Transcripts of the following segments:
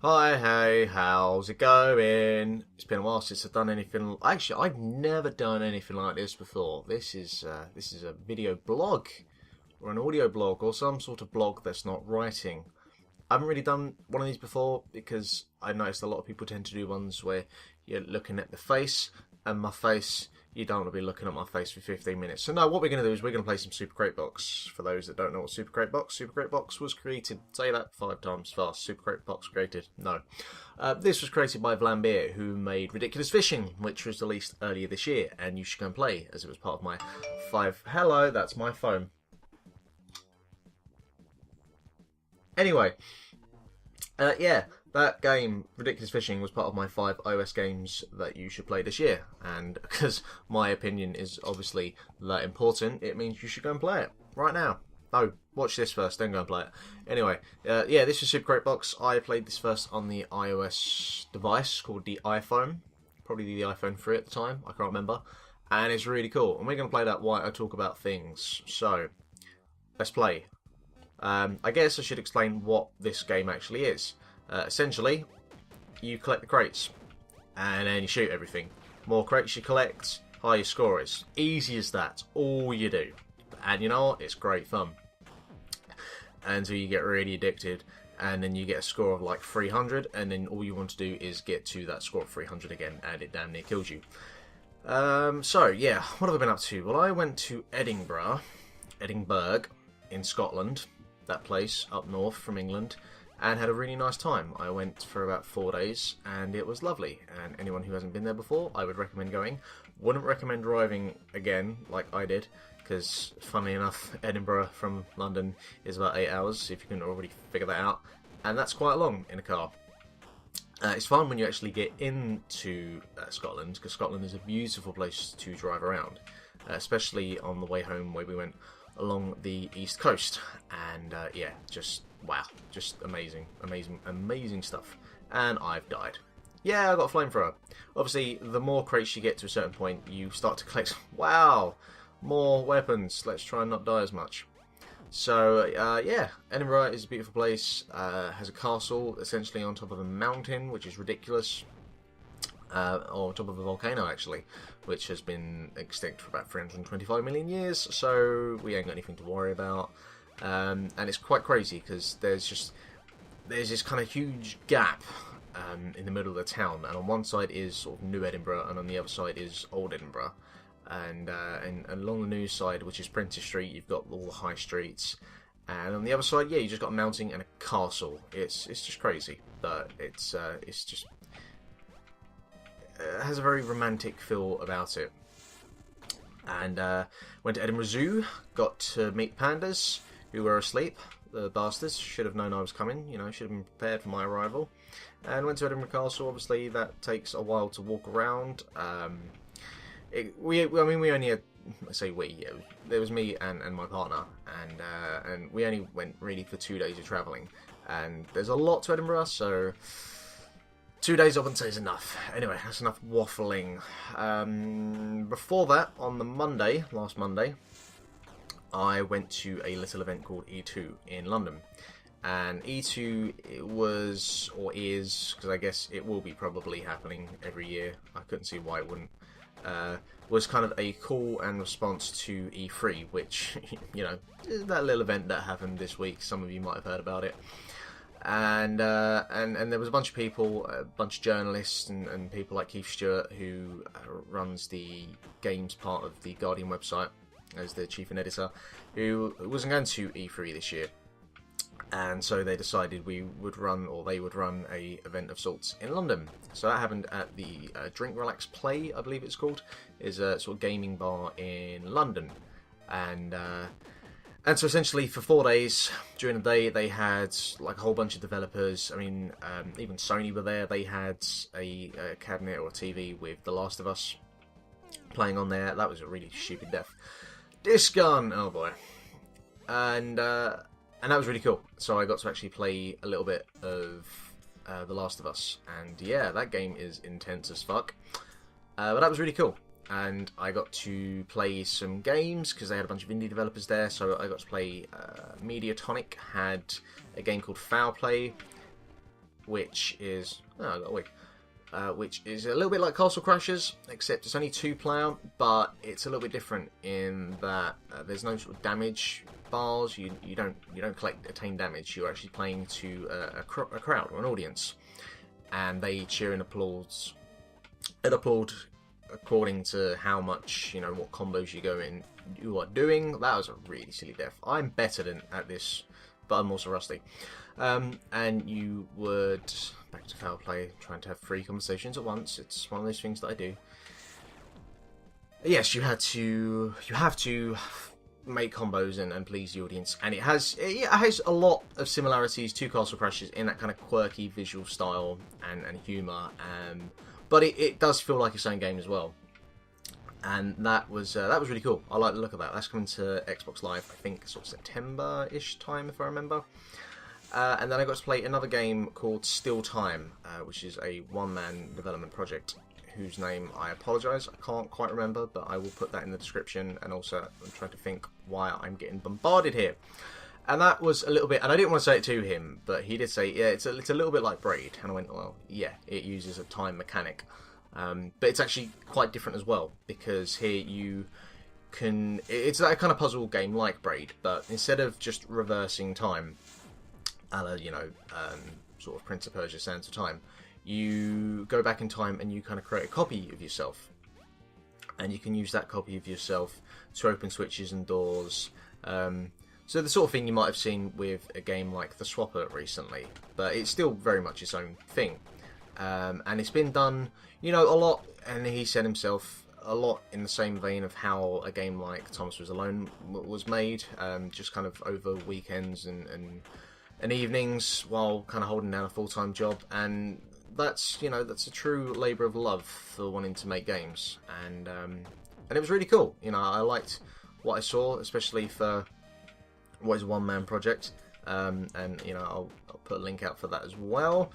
Hi, hey, how's it going? It's been a while since I've done anything. Actually, I've never done anything like this before. This is a video blog or an audio blog or some sort of blog that's not writing. I haven't really done one of these before because I noticed a lot of people tend to do ones where you're looking at the face and my face. You don't want to be looking at my face for 15 minutes. So no, what we're going to do is we're going to play some Super Crate Box. For those that don't know what Super Crate Box was created. Say that 5 times fast. Super Crate Box created. No. This was created by Vlambeer, who made Ridiculous Fishing, which was released earlier this year, and you should go and play, as it was part of my 5... Hello, that's my phone. Anyway, yeah, that game, Ridiculous Fishing, was part of my 5 iOS games that you should play this year. And because my opinion is obviously that important, it means you should go and play it right now. No, watch this first, then go and play it. Anyway, yeah, this is Super Crate Box. I played this first on the iOS device called the iPhone. Probably the iPhone 3 at the time, I can't remember. And it's really cool. And we're going to play that while I talk about things. So, let's play. I guess I should explain what this game actually is. Essentially, you collect the crates, and then you shoot everything. More crates you collect, higher your score is. Easy as that. All you do. And you know what? It's great fun. Until you get really addicted, and then you get a score of like 300, and then all you want to do is get to that score of 300 again, and it damn near kills you. So, yeah, what have I been up to? Well, I went to Edinburgh, in Scotland, that place up north from England, and had a really nice time. I went for about 4 days, and it was lovely. And anyone who hasn't been there before, I would recommend going. Wouldn't recommend driving again, like I did, because, funnily enough, Edinburgh from London is about 8 hours, if you can already figure that out. And that's quite long in a car. It's fun when you actually get into Scotland, because Scotland is a beautiful place to drive around, especially on the way home where we went along the east coast. And yeah, just wow, just amazing stuff. And I've died. Yeah, I got a flamethrower. Obviously, the more crates you get to a certain point, you start to collect, wow, more weapons. Let's try and not die as much. So, yeah, Edinburgh is a beautiful place. Has a castle essentially on top of a mountain, which is ridiculous. Or on top of a volcano, actually, which has been extinct for about 325 million years, so we ain't got anything to worry about. And it's quite crazy, because there's this kind of huge gap in the middle of the town, and on one side is sort of New Edinburgh, and on the other side is Old Edinburgh. And along the new side, which is Prentice Street, you've got all the high streets, and on the other side, yeah, you just got a mountain and a castle. It's just crazy, but it's just has a very romantic feel about it. And went to Edinburgh Zoo, got to meet pandas who were asleep. The bastards should have known I was coming, you know, should have been prepared for my arrival. And went to Edinburgh Castle. Obviously, that takes a while to walk around. We only had, I say we, yeah, there was me and my partner, and we only went really for 2 days of travelling. And there's a lot to Edinburgh, so 2 days I wouldn't say is enough. Anyway, that's enough waffling. Before that, on the Monday, last Monday, I went to a little event called E2 in London. And E2 was, or is, because I guess it will be probably happening every year, I couldn't see why it wouldn't, was kind of a call and response to E3, which, you know, is that little event that happened this week. Some of you might have heard about it. And there was a bunch of people, a bunch of journalists and people like Keith Stewart, who runs the games part of the Guardian website as the chief and editor, who wasn't going to E3 this year. And so they decided they would run a event of sorts in London. So that happened at the Drink Relax Play, I believe it's called, is a sort of gaming bar in London. And so essentially for 4 days, during the day, they had like a whole bunch of developers. I mean, even Sony were there. They had a cabinet or a TV with The Last of Us playing on there. That was a really stupid death. Disc gun! Oh boy. And that was really cool. So I got to actually play a little bit of The Last of Us. And yeah, that game is intense as fuck. But that was really cool. And I got to play some games because they had a bunch of indie developers there. So I got to play Mediatonic had a game called Foul Play, which is which is a little bit like Castle Crashers, except it's only 2-player, but it's a little bit different in that there's no sort of damage bars. You don't attain damage. You're actually playing to a crowd or an audience, and they cheer and applaud according to how much, what combos you are doing. That was a really silly death. I'm better at this, but I'm also rusty. And you would, back to foul play, trying to have 3 conversations at once. It's one of those things that I do. Yes, you have to make combos and please the audience, and it has a lot of similarities to Castle Crashers in that kind of quirky visual style and humour, but it does feel like its own game as well, and that was really cool. I like the look of that. That's coming to Xbox Live, I think, sort of September-ish time, if I remember. And then I got to play another game called Still Time, which is a one-man development project, whose name I apologise, I can't quite remember, but I will put that in the description. And also, I'm trying to think why I'm getting bombarded here. And that was a little bit, and I didn't want to say it to him, but he did say, yeah, it's a little bit like Braid. And I went, well, yeah, it uses a time mechanic. But it's actually quite different as well, because here it's that kind of puzzle game like Braid, but instead of just reversing time, a la, sort of Prince of Persia: Sands of Time, you go back in time and you kind of create a copy of yourself, and you can use that copy of yourself to open switches and doors. So the sort of thing you might have seen with a game like The Swapper recently, but it's still very much its own thing. And it's been done, a lot, and he said himself, a lot in the same vein of how a game like Thomas Was Alone was made, just kind of over weekends and evenings while kind of holding down a full-time job. And that's a true labour of love for wanting to make games, and it was really cool. I liked what I saw, especially for what is a one-man project, and I'll put a link out for that as well.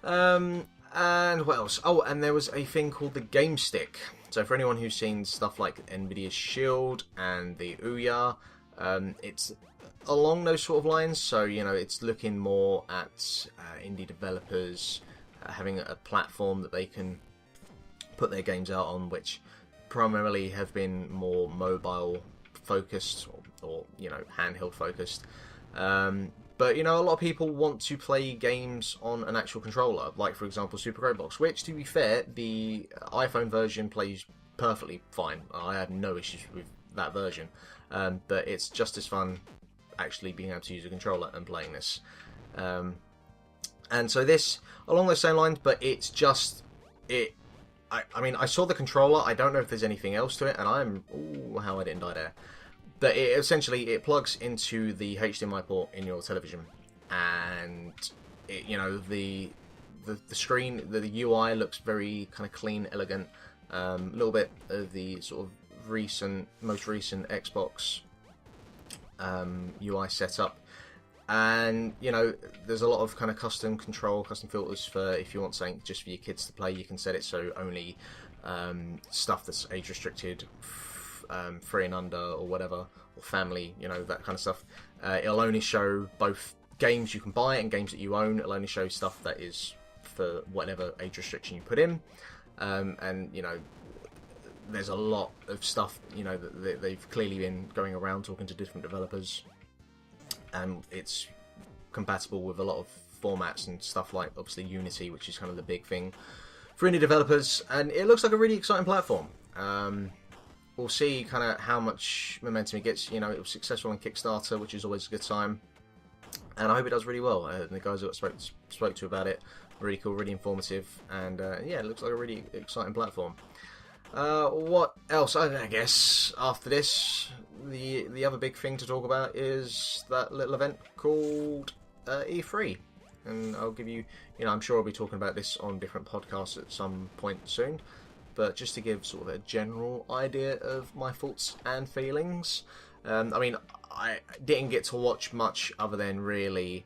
And what else? Oh, and there was a thing called the Game Stick. So for anyone who's seen stuff like NVIDIA's Shield and the Ouya, it's along those sort of lines. So it's looking more at indie developers having a platform that they can put their games out on, which primarily have been more mobile focused or handheld focused. But a lot of people want to play games on an actual controller, like for example Super Great Box, which, to be fair, the iPhone version plays perfectly fine. I have no issues with that version, but it's just as fun actually being able to use a controller and playing this. And so this, along those same lines, but it's just I saw the controller. I don't know if there's anything else to it, and how I didn't die there. But it plugs into the HDMI port in your television, and the screen, the UI looks very kind of clean, elegant. A little bit of the sort of most recent Xbox UI setup, and there's a lot of kind of custom filters for if you want something just for your kids to play. You can set it so only stuff that's age restricted, 3 and under or whatever, or family, that kind of stuff. It'll only show both games you can buy and games that you own. It'll only show stuff that is for whatever age restriction you put in, and there's a lot of stuff that they've clearly been going around talking to different developers, and it's compatible with a lot of formats and stuff, like obviously Unity, which is kind of the big thing for indie developers, and it looks like a really exciting platform. We'll see kind of how much momentum it gets. It was successful on Kickstarter, which is always a good sign, and I hope it does really well. The guys that I spoke to about it, really cool, really informative, and it looks like a really exciting platform. What else? I guess after this, the other big thing to talk about is that little event called E3, and I'll give you, I'm sure I'll be talking about this on different podcasts at some point soon. But just to give sort of a general idea of my thoughts and feelings, I didn't get to watch much other than really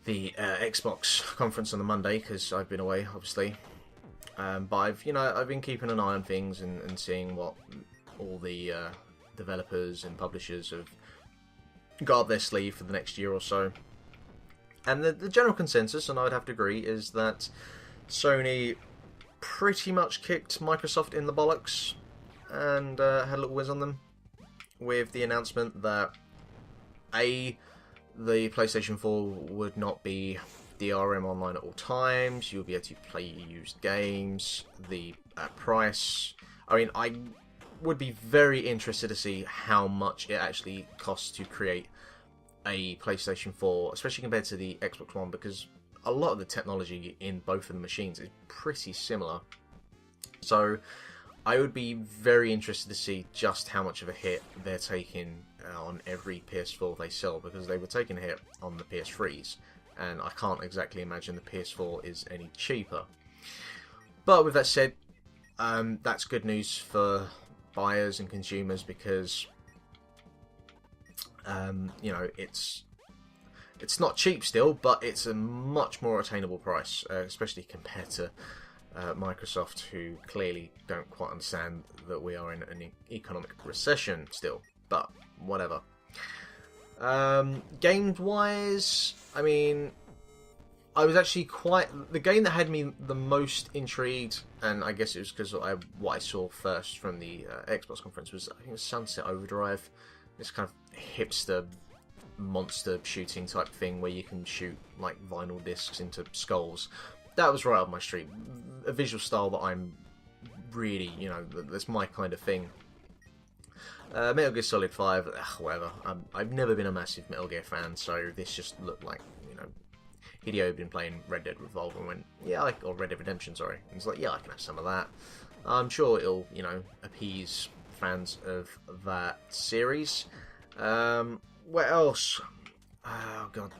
the Xbox conference on the Monday, because I've been away, obviously. But I've been keeping an eye on things and seeing what all the developers and publishers have got up their sleeve for the next year or so. And the general consensus, and I would have to agree, is that Sony pretty much kicked Microsoft in the bollocks and had a little whiz on them with the announcement that the PlayStation 4 would not be DRM online at all times. You'll be able to play used games. The price. I mean, I would be very interested to see how much it actually costs to create a PlayStation 4, especially compared to the Xbox One, because a lot of the technology in both of the machines is pretty similar. So I would be very interested to see just how much of a hit they're taking on every PS4 they sell, because they were taking a hit on the PS3s, and I can't exactly imagine the PS4 is any cheaper. But with that said, that's good news for buyers and consumers, because you know, it's not cheap still, but it's a much more attainable price, especially compared to Microsoft, who clearly don't quite understand that we are in an economic recession still. But whatever. Games-wise, I mean, I was actually the game that had me the most intrigued, and I guess it was because what I saw first from the Xbox conference was, I think it was Sunset Overdrive. This kind of hipster monster shooting type thing where you can shoot like vinyl discs into skulls. That was right up my street. A visual style that I'm really, you know, that's my kind of thing. Metal Gear Solid 5, whatever. I've never been a massive Metal Gear fan, so this just looked like, you know, Hideo had been playing Red Dead Revolver and went, yeah, or Red Dead Redemption, sorry. And he's like, yeah, I can have some of that. I'm sure it'll, you know, appease fans of that series. What else? Oh god,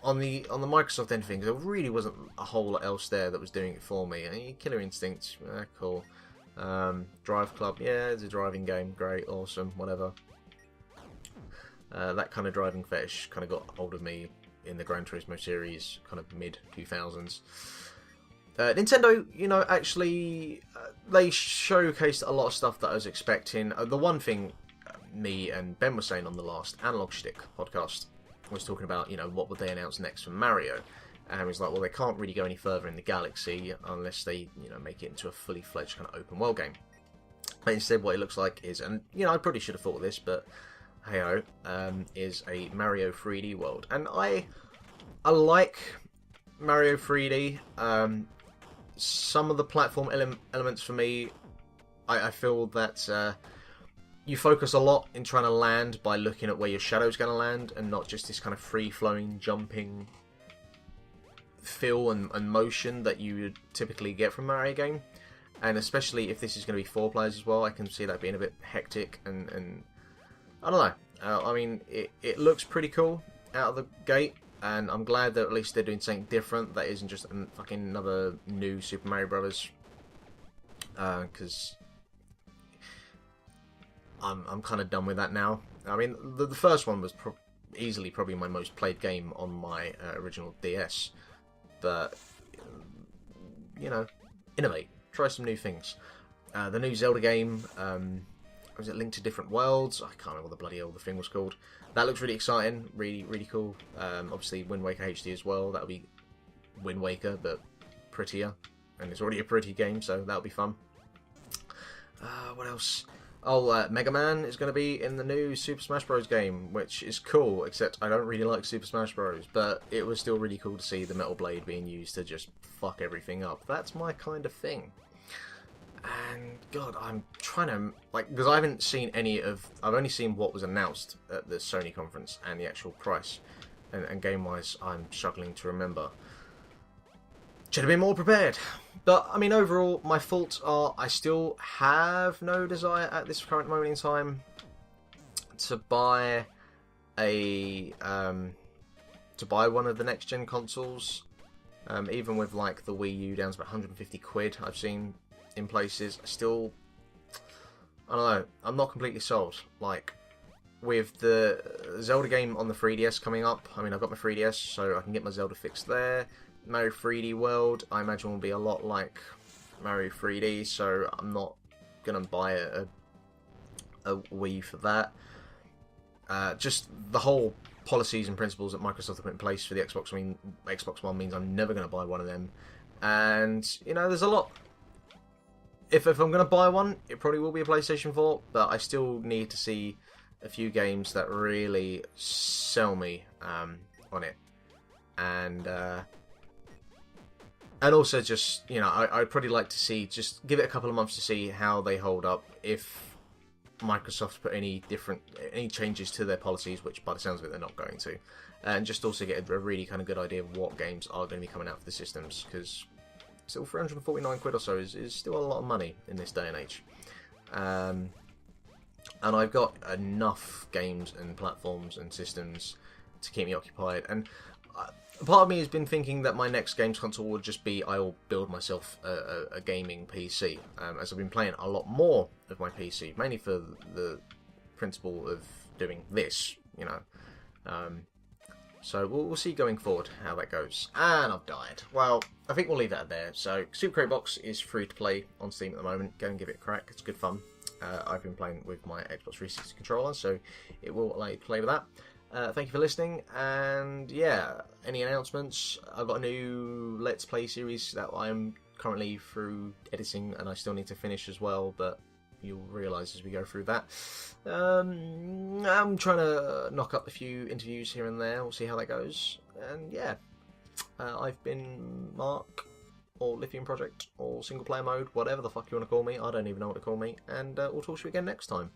on the Microsoft end of things, there really wasn't a whole lot else there that was doing it for me. I mean, Killer Instinct, cool. Drive Club, yeah, it's a driving game, great, awesome, whatever. That kind of driving fetish kind of got hold of me in the Gran Turismo series, kind of mid 2000s. Nintendo, you know, actually, they showcased a lot of stuff that I was expecting. The one thing me and Ben were saying on the last Analog Stick podcast was talking about, you know, what would they announce next for Mario? And he was like, well, they can't really go any further in the galaxy unless they, you know, make it into a fully fledged kind of open world game. But instead, what it looks like is, and you know, I probably should have thought of this, but hey-ho, is a Mario 3D world. And I like Mario 3D. Some of the platform elements for me, I feel that you focus a lot in trying to land by looking at where your shadow's going to land, and not just this kind of free-flowing, jumping feel and motion that you would typically get from a Mario game. And especially if this is going to be 4 players as well, I can see that being a bit hectic, and I don't know. I mean, it looks pretty cool out of the gate, and I'm glad that at least they're doing something different that isn't just fucking another new Super Mario Brothers. Because I'm kind of done with that now. I mean, the first one was easily probably my most played game on my original DS. But, you know, innovate. Try some new things. The new Zelda game, was it Link to Different Worlds? I can't remember what the bloody hell the thing was called. That looks really exciting, really, really cool. Obviously, Wind Waker HD as well. That'll be Wind Waker, but prettier. And it's already a pretty game, so that'll be fun. What else? Oh, Mega Man is going to be in the new Super Smash Bros. Game, which is cool, except I don't really like Super Smash Bros. But it was still really cool to see the Metal Blade being used to just fuck everything up. That's my kind of thing. And, God, I'm trying to, like, because I haven't seen I've only seen what was announced at the Sony conference and the actual price. And game-wise, I'm struggling to remember. Should have been more prepared. But, I mean, overall, my faults are I still have no desire at this current moment in time to buy one of the next-gen consoles. Even with, like, the Wii U down to about 150 quid I've seen in places. I don't know, I'm not completely sold. Like, with the Zelda game on the 3DS coming up, I mean, I've got my 3DS, so I can get my Zelda fix there. Mario 3D World, I imagine, will be a lot like Mario 3D, so I'm not going to buy a Wii for that. Just the whole policies and principles that Microsoft have put in place for the Xbox One means I'm never going to buy one of them. And, you know, there's a lot... If I'm going to buy one, it probably will be a PlayStation 4, but I still need to see a few games that really sell me on it. And also just, you know, I'd probably like to see, just give it a couple of months to see how they hold up, if Microsoft put any changes to their policies, which by the sounds of it they're not going to. And just also get a really kind of good idea of what games are going to be coming out for the systems, because still 349 quid or so is still a lot of money in this day and age. And I've got enough games and platforms and systems to keep me occupied. And part of me has been thinking that my next games console would just be I'll build myself a gaming PC, as I've been playing a lot more of my PC, mainly for the principle of doing this, you know. So we'll see going forward how that goes. And I've died. Well, I think we'll leave that there. So Super Crate Box is free to play on Steam at the moment. Go and give it a crack. It's good fun. I've been playing with my Xbox 360 controller, so it will allow you to play with that. Thank you for listening, and yeah, any announcements? I've got a new Let's Play series that I'm currently through editing, and I still need to finish as well, but you'll realise as we go through that. I'm trying to knock up a few interviews here and there. We'll see how that goes. And yeah, I've been Mark, or Lithium Project, or Single Player Mode, whatever the fuck you want to call me. I don't even know what to call me. And we'll talk to you again next time.